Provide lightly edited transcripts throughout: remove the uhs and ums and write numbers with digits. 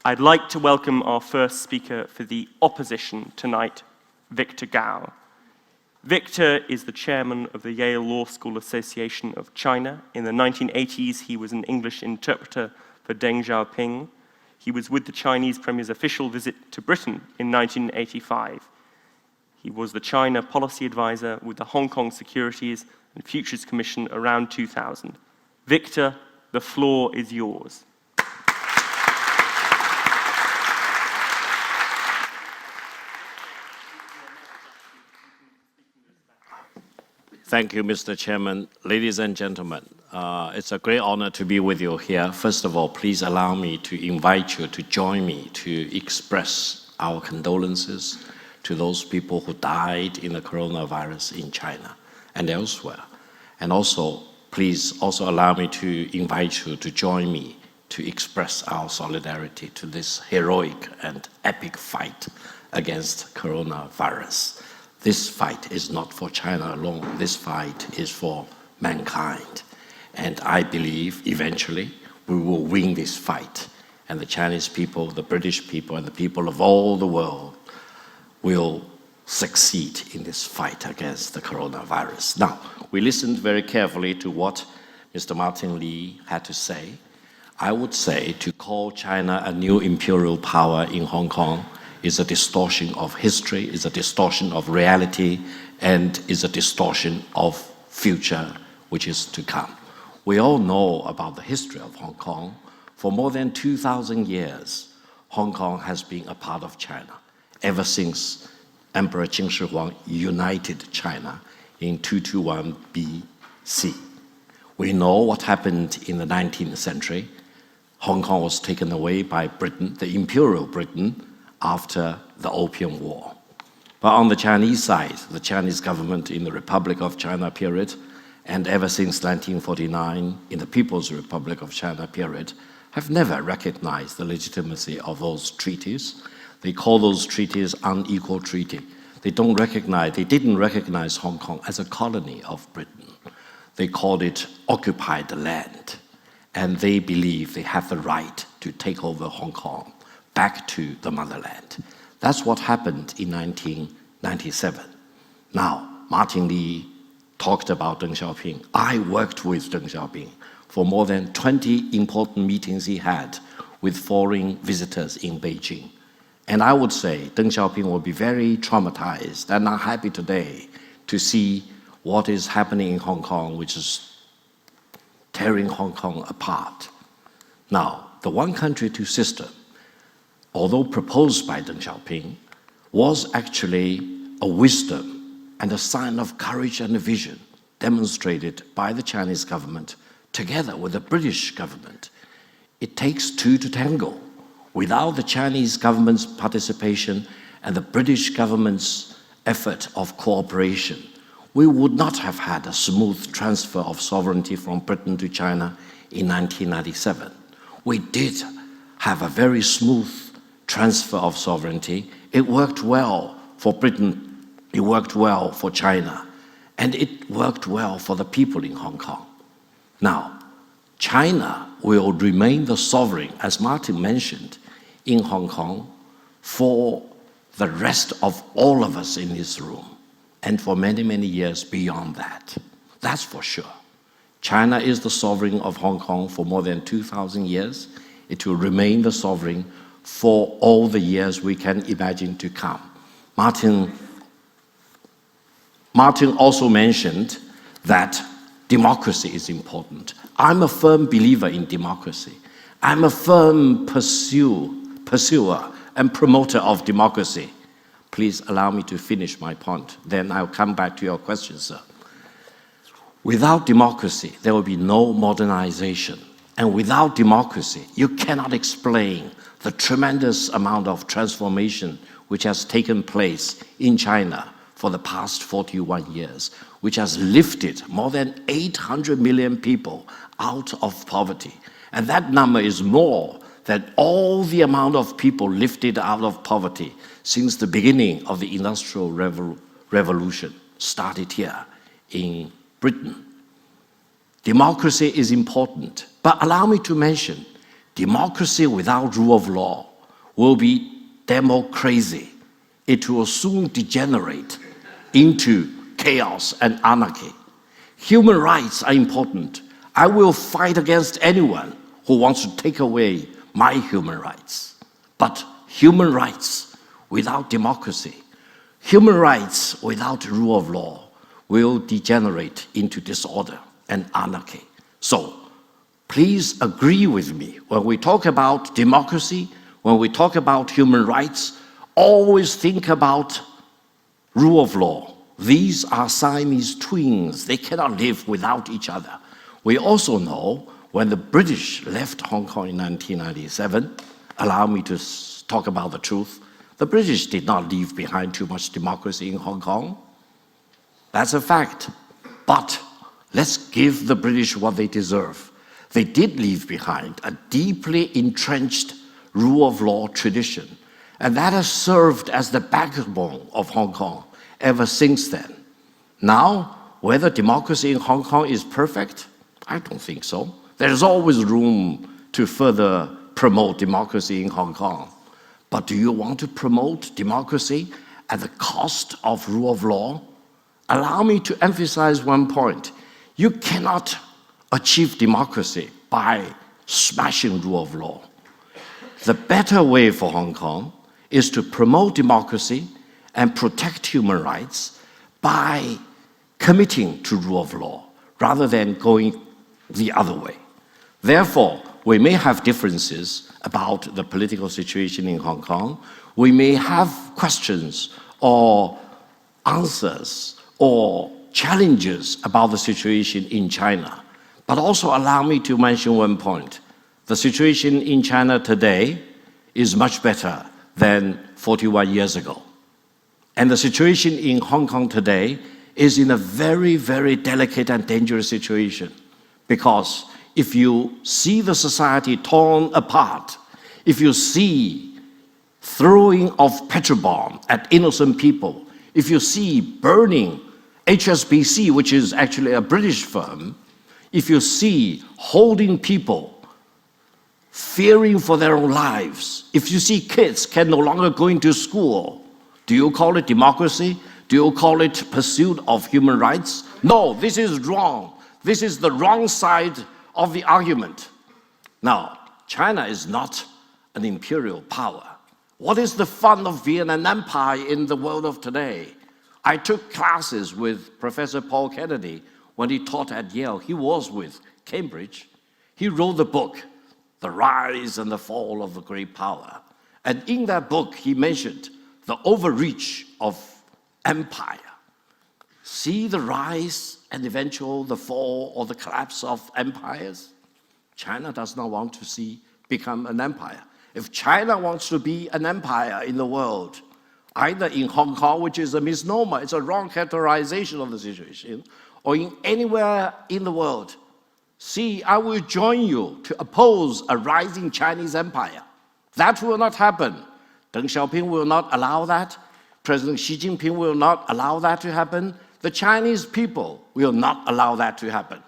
I'd like to welcome our first speaker for the opposition tonight, Victor Gao. Victor is the chairman of the Yale Law School Association of China. In the 1980s, he was an English interpreter for Deng Xiaoping. He was with the Chinese Premier's official visit to Britain in 1985. He was the China policy advisor with the Hong Kong Securities and Futures Commission around 2000. Victor, the floor is yours. Thank you, Mr. Chairman. Ladies and gentlemen, it's a great honor to be with you here. First of all, please allow me to invite you to join me to express our condolences to those people who died in the coronavirus in China and elsewhere. And also, please also allow me to invite you to join me to express our solidarity to this heroic and epic fight against coronavirus. This fight is not for China alone. This fight is for mankind. And I believe eventually we will win this fight. And the Chinese people, the British people, and the people of all the world will succeed in this fight against the coronavirus. Now, we listened very carefully to what Mr. Martin Lee had to say. I would say to call China a new imperial power in Hong Kong is a distortion of history, is a distortion of reality, and is a distortion of future which is to come. We all know about the history of Hong Kong. For more than 2,000 years, Hong Kong has been a part of China, ever since Emperor Qin Shi Huang united China in 221 BC. We know what happened in the 19th century. Hong Kong was taken away by Britain, the Imperial Britain, after the Opium War. But on the Chinese side, the Chinese government in the Republic of China period, and ever since 1949 in the People's Republic of China period, have never recognized the legitimacy of those treaties. They call those treaties unequal treaty. They didn't recognize Hong Kong as a colony of Britain. They called it occupied land. And they believe they have the right to take over Hong Kong back to the motherland. That's what happened in 1997. Now, Martin Lee talked about Deng Xiaoping. I worked with Deng Xiaoping for more than 20 important meetings he had with foreign visitors in Beijing. And I would say Deng Xiaoping will be very traumatized and not happy today to see what is happening in Hong Kong, which is tearing Hong Kong apart. Now, the one country, two system, although proposed by Deng Xiaoping, was actually a wisdom and a sign of courage and a vision demonstrated by the Chinese government together with the British government. It takes two to tango. Without the Chinese government's participation and the British government's effort of cooperation, we would not have had a smooth transfer of sovereignty from Britain to China in 1997. We did have a very smooth transfer of sovereignty. It worked well for Britain, it worked well for China, and it worked well for the people in Hong Kong. Now, China will remain the sovereign, as Martin mentioned, in Hong Kong for the rest of all of us in this room, and for many, many years beyond that. That's for sure. China is the sovereign of Hong Kong for more than 2,000 years. It will remain the sovereign for all the years we can imagine to come. Martin also mentioned that democracy is important. I'm a firm believer in democracy. I'm a firm pursuer and promoter of democracy. Please allow me to finish my point, then I'll come back to your question, sir. Without democracy, there will be no modernization. And without democracy, you cannot explain the tremendous amount of transformation which has taken place in China for the past 41 years, which has lifted more than 800 million people out of poverty. And that number is more than all the amount of people lifted out of poverty since the beginning of the Industrial Revolution started here in Britain. Democracy is important, but allow me to mention, democracy without rule of law will be democracy. It will soon degenerate into chaos and anarchy. Human rights are important. I will fight against anyone who wants to take away my human rights. But human rights without democracy, human rights without rule of law will degenerate into disorder and anarchy. So, please agree with me. When we talk about democracy, when we talk about human rights, always think about rule of law. These are Siamese twins. They cannot live without each other. We also know when the British left Hong Kong in 1997, allow me to talk about the truth, the British did not leave behind too much democracy in Hong Kong. That's a fact. But let's give the British what they deserve. They did leave behind a deeply entrenched rule of law tradition, and that has served as the backbone of Hong Kong ever since then. Now, whether democracy in Hong Kong is perfect, I don't think so. There's always room to further promote democracy in Hong Kong. But do you want to promote democracy at the cost of rule of law? Allow me to emphasize one point. You cannot achieve democracy by smashing rule of law. The better way for Hong Kong is to promote democracy and protect human rights by committing to rule of law rather than going the other way. Therefore, we may have differences about the political situation in Hong Kong. We may have questions or answers or challenges about the situation in China. But also allow me to mention one point. The situation in China today is much better than 41 years ago. And the situation in Hong Kong today is in a very, very delicate and dangerous situation. Because if you see the society torn apart, if you see throwing of petrol bomb at innocent people, if you see burning HSBC, which is actually a British firm, if you see holding people fearing for their own lives, if you see kids can no longer go into school, do you call it democracy? Do you call it pursuit of human rights? No, this is wrong. This is the wrong side of the argument. Now, China is not an imperial power. What is the fun of being an empire in the world of today? I took classes with Professor Paul Kennedy when he taught at Yale. He was with Cambridge. He wrote the book, The Rise and the Fall of the Great Power. And in that book, he mentioned the overreach of empire. See the rise and eventual the fall or the collapse of empires? China does not want to see become an empire. If China wants to be an empire in the world, either in Hong Kong, which is a misnomer, it's a wrong characterization of the situation, or in anywhere in the world, see, I will join you to oppose a rising Chinese empire. That will not happen. Deng Xiaoping will not allow that. President Xi Jinping will not allow that to happen. The Chinese people will not allow that to happen.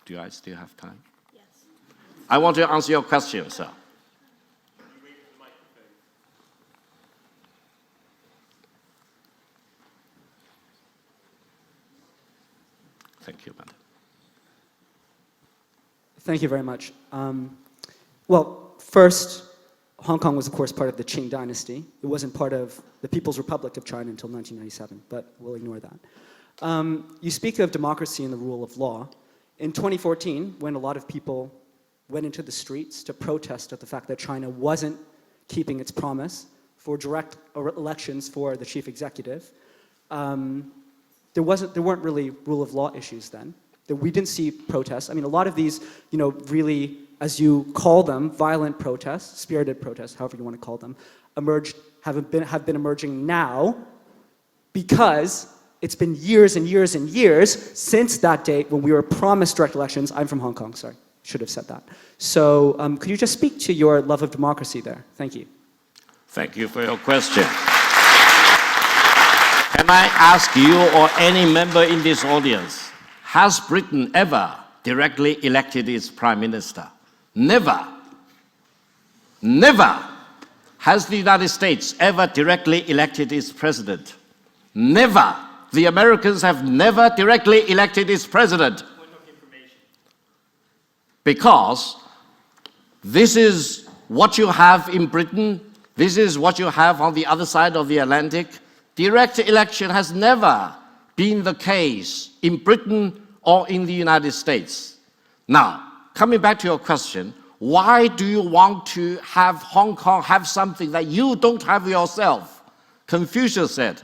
Do I still have time? Yes. I want to answer your question, sir. Thank you, madam. Thank you very much. Well, first, Hong Kong was, of course, part of the Qing dynasty. It wasn't part of the People's Republic of China until 1997, but we'll ignore that. You speak of democracy and the rule of law. In 2014, when a lot of people went into the streets to protest at the fact that China wasn't keeping its promise for direct elections for the chief executive, there weren't really rule of law issues then. We didn't see protests. I mean, a lot of these, really, as you call them, violent protests, spirited protests, however you want to call them, have been emerging now because it's been years and years and years since that date when we were promised direct elections. I'm from Hong Kong, sorry, should have said that. So could you just speak to your love of democracy there? Thank you. Thank you for your question. Can I ask you or any member in this audience, has Britain ever directly elected its prime minister? Never. Never. has the United States ever directly elected its president? Never. The Americans have never directly elected its president. Because this is what you have in Britain, this is what you have on the other side of the Atlantic. Direct election has never been the case in Britain or in the United States. Now, coming back to your question, why do you want to have Hong Kong have something that you don't have yourself? Confucius said,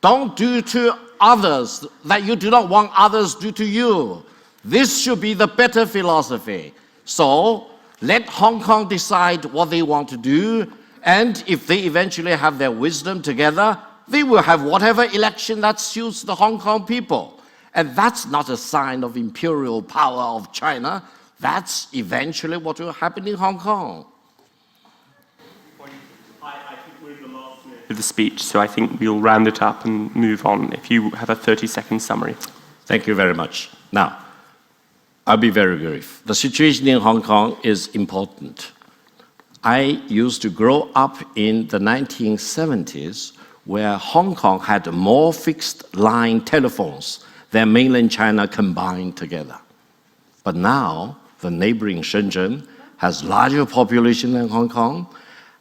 don't do to others that you do not want others do to you. This should be the better philosophy. So, let Hong Kong decide what they want to do, and if they eventually have their wisdom together, they will have whatever election that suits the Hong Kong people. And that's not a sign of imperial power of China. That's eventually what will happen in Hong Kong. I think we're in the last minute of the speech, so I think we'll round it up and move on if you have a 30-second summary. Thank you very much. Now, I'll be very brief. The situation in Hong Kong is important. I used to grow up in the 1970s where Hong Kong had more fixed line telephones than mainland China combined together. But now, the neighboring Shenzhen has larger population than Hong Kong,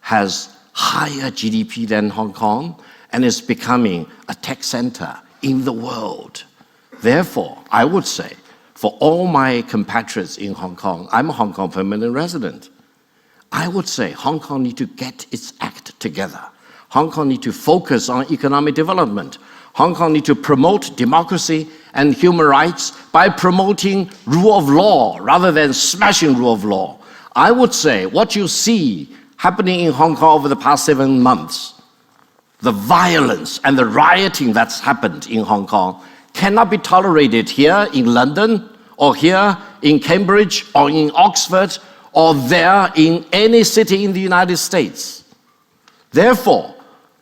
has higher GDP than Hong Kong, and is becoming a tech center in the world. Therefore, I would say, for all my compatriots in Hong Kong, I'm a Hong Kong permanent resident. I would say Hong Kong needs to get its act together. Hong Kong needs to focus on economic development. Hong Kong needs to promote democracy and human rights by promoting rule of law rather than smashing rule of law. I would say what you see happening in Hong Kong over the past 7 months, the violence and the rioting that's happened in Hong Kong cannot be tolerated here in London or here in Cambridge or in Oxford or there in any city in the United States. Therefore,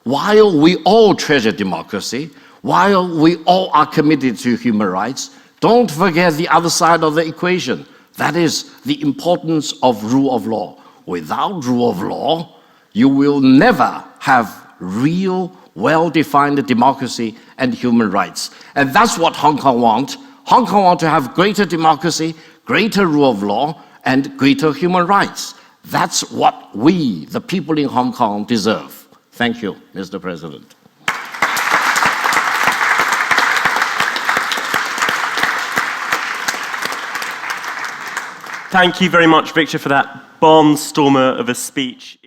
while we all treasure democracy, while we all are committed to human rights, don't forget the other side of the equation. That is the importance of rule of law. Without rule of law, you will never have real, well-defined democracy and human rights. And that's what Hong Kong wants. Hong Kong wants to have greater democracy, greater rule of law, and greater human rights. That's what we, the people in Hong Kong, deserve. Thank you, Mr. President. Thank you very much, Victor, for that barnstormer of a speech.